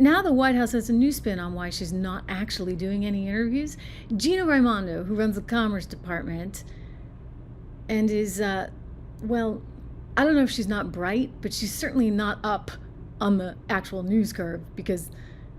now the White House has a new spin on why she's not actually doing any interviews. Gina Raimondo, who runs the Commerce Department and is, well, I don't know if she's not bright, but she's certainly not up on the actual news curve, because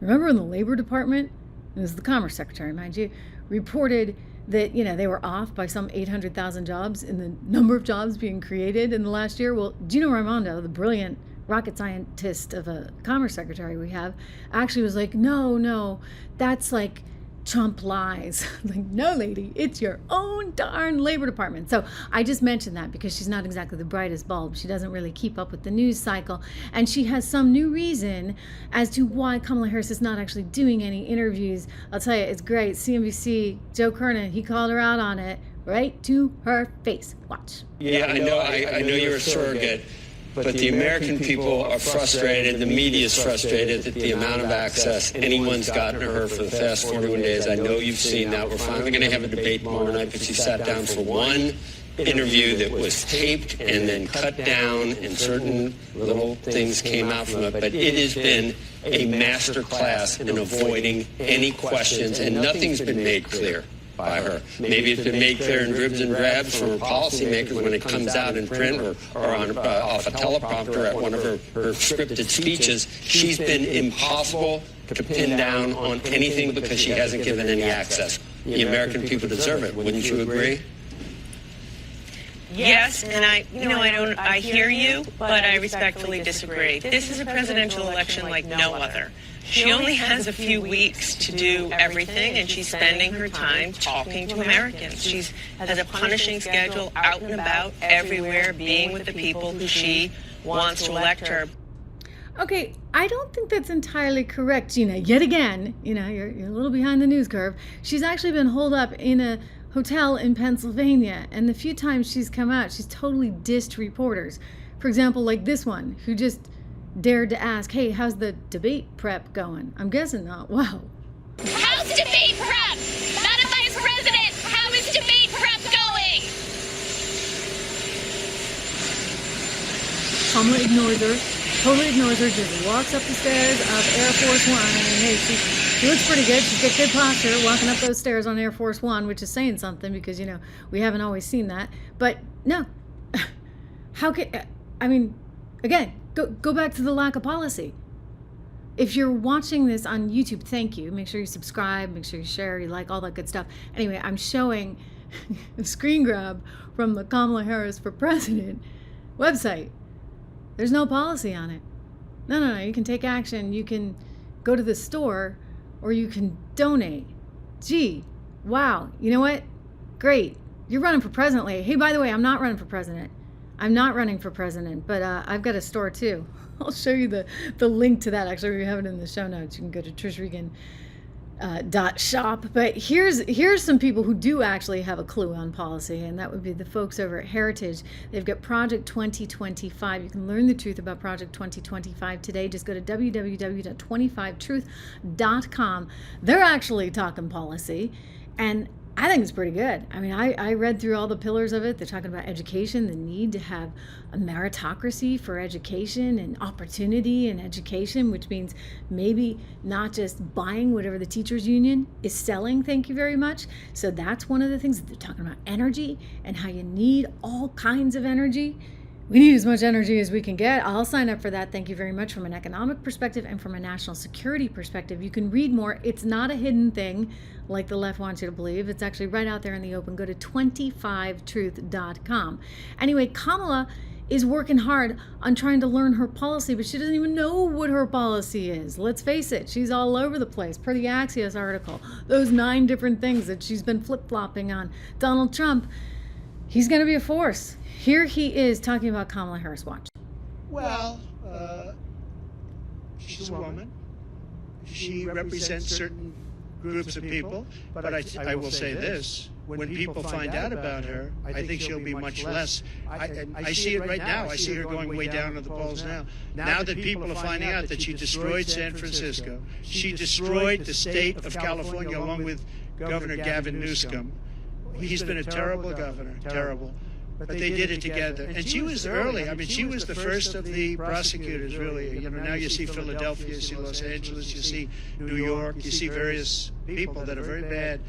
remember in the Labor Department, it was the Commerce Secretary, mind you, reported that, they were off by some 800,000 jobs in the number of jobs being created in the last year. Well, Gina Raimondo, the brilliant rocket scientist of a Commerce Secretary we have, actually was like, no, that's like Trump lies. Like, no, lady, it's your own darn Labor Department. So I just mentioned that because she's not exactly the brightest bulb. She doesn't really keep up with the news cycle. And she has some new reason as to why Kamala Harris is not actually doing any interviews. I'll tell you, it's great. CNBC, Joe Kernan, he called her out on it right to her face. Watch. Yeah, I know you're a surrogate. But the American people are frustrated, the media is frustrated at the amount of access anyone's gotten to her for the past 41 days. I know you've seen that. We're finally going to have a debate tomorrow night, but she sat down for one interview that was taped and then cut down, and certain little things came out from it. But it has been a master class in avoiding any questions, and nothing's been made clear by her. Maybe it's been made clear in dribs and drabs from her policymakers when it comes out in print or on off a teleprompter at one of her scripted speeches. She's been impossible to pin down on anything because she hasn't given any access. The American people deserve it. Wouldn't you agree? Yes, and I hear you, but I respectfully disagree. This is a presidential election like no other. She only has a few weeks to do everything, and she's spending her time talking to Americans. She has a punishing schedule, out and about, everywhere, being with the people who she wants to elect her. Okay, I don't think that's entirely correct, Gina. Yet again, you're a little behind the news curve. She's actually been holed up in a hotel in Pennsylvania, and the few times she's come out, she's totally dissed reporters. For example, like this one, who just dared to ask, hey, how's the debate prep going? I'm guessing not well. How's debate prep? Madam Vice President, how is debate prep going? Kamala ignores her, totally ignores her, just walks up the stairs of Air Force One. I mean, hey, she looks pretty good. She's got good posture walking up those stairs on Air Force One, which is saying something because, we haven't always seen that. But no, how can, again, go back to the lack of policy. If you're watching this on YouTube, thank you. Make sure you subscribe, make sure you share, you like, all that good stuff. Anyway, I'm showing a screen grab from the Kamala Harris for President website. There's no policy on it. No. You can take action. You can go to the store, or you can donate. Gee, wow. You know what? Great. You're running for president, lady. Hey, by the way, I'm not running for president. I'm not running for president, but I've got a store too. I'll show you the link to that. Actually, we have it in the show notes. You can go to trishregan.shop. But here's some people who do actually have a clue on policy, and that would be the folks over at Heritage. They've got Project 2025. You can learn the truth about Project 2025 today. Just go to www.25truth.com. They're actually talking policy, and I think it's pretty good. I read through all the pillars of it. They're talking about education, the need to have a meritocracy for education and opportunity in education, which means maybe not just buying whatever the teachers union is selling. Thank you very much. So that's one of the things that they're talking about, energy and how you need all kinds of energy. We need as much energy as we can get. I'll sign up for that. Thank you very much. From an economic perspective and from a national security perspective, you can read more. It's not a hidden thing like the left wants you to believe. It's actually right out there in the open. Go to 25truth.com. Anyway, Kamala is working hard on trying to learn her policy, but she doesn't even know what her policy is. Let's face it, she's all over the place. Per the Axios article, those 9 different things that she's been flip-flopping on. Donald Trump, he's going to be a force. Here he is talking about Kamala Harris. Watch. Well, she's a woman. She represents certain groups of people. But I will say this. When people find out about her, I think she'll be much less. I see it right now. I see her going way down in the polls now. Now that people are finding out that she destroyed San Francisco, she destroyed the state of California along with Governor Gavin Newsom. He's been a terrible governor, terrible. But they did it together. And she was early. I mean, she was the first of the prosecutors, really. You know, now you see Philadelphia, you see Los Angeles, you see New York, you see various people that are very bad.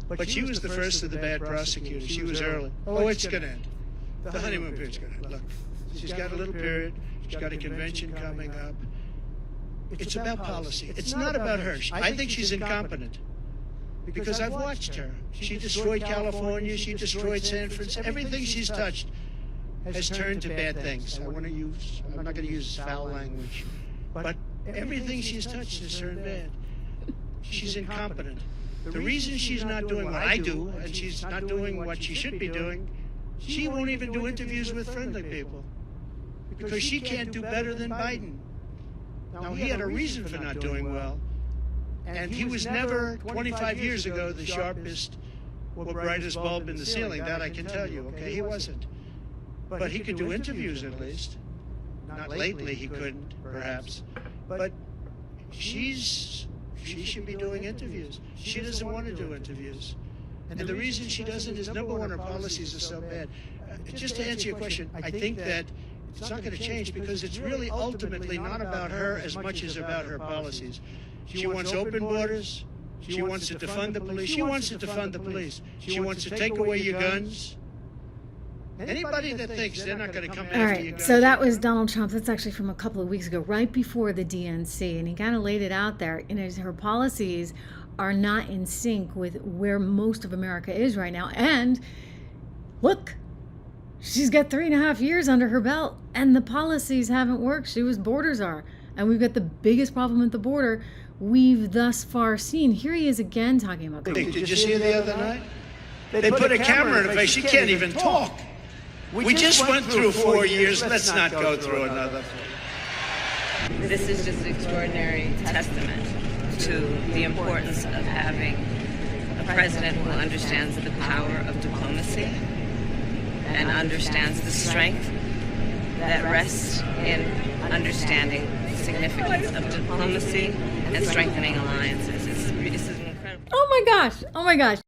But she was the first of the bad prosecutors. She was early. Oh, it's going to end. The honeymoon period's going to end. Look, she's got a little period. She's got a convention coming up. It's about policy. It's not about her. I think she's incompetent. Because I've watched her. She destroyed California. She destroyed San Francisco. Everything she's touched has turned to bad things. I'm not going to use foul language. But everything she's touched has turned bad. She's incompetent. The reason she's not doing what I do, and she's not doing what she should be doing, she won't even do interviews with friendly people. Because she can't do better than Biden. Now, he had a reason for not doing well. And he was never, 25 years ago, the sharpest or brightest bulb in the ceiling. That I can tell you, okay? He wasn't. But he could do interviews at least. Not lately, he couldn't, perhaps. But she should be doing interviews. She doesn't want to do interviews. And the reason she doesn't is, number one, her policies are so bad. Just to answer your question, I think that it's not going to change because it's really ultimately not about her as much as about her policies. She wants open borders. She wants to defund the police. She wants to defund the police. She wants to take away your guns. Anybody that thinks they're not going to come after your guns. All right, so that was Donald Trump. That's actually from a couple of weeks ago, right before the DNC. And he kind of laid it out there. You know, her policies are not in sync with where most of America is right now. And look, she's got 3.5 years under her belt, and the policies haven't worked. She was borders are. And we've got the biggest problem at the border we've thus far seen. Here he is again talking about Did you see her the other night? They put a camera in her face. She can't even talk. We just went through 4 years. Let's not go through another. This is just an extraordinary testament to the importance of having a president who understands the power of diplomacy and understands the strength that rests in understanding the significance of diplomacy and strengthening alliances. This is incredible. Oh my gosh.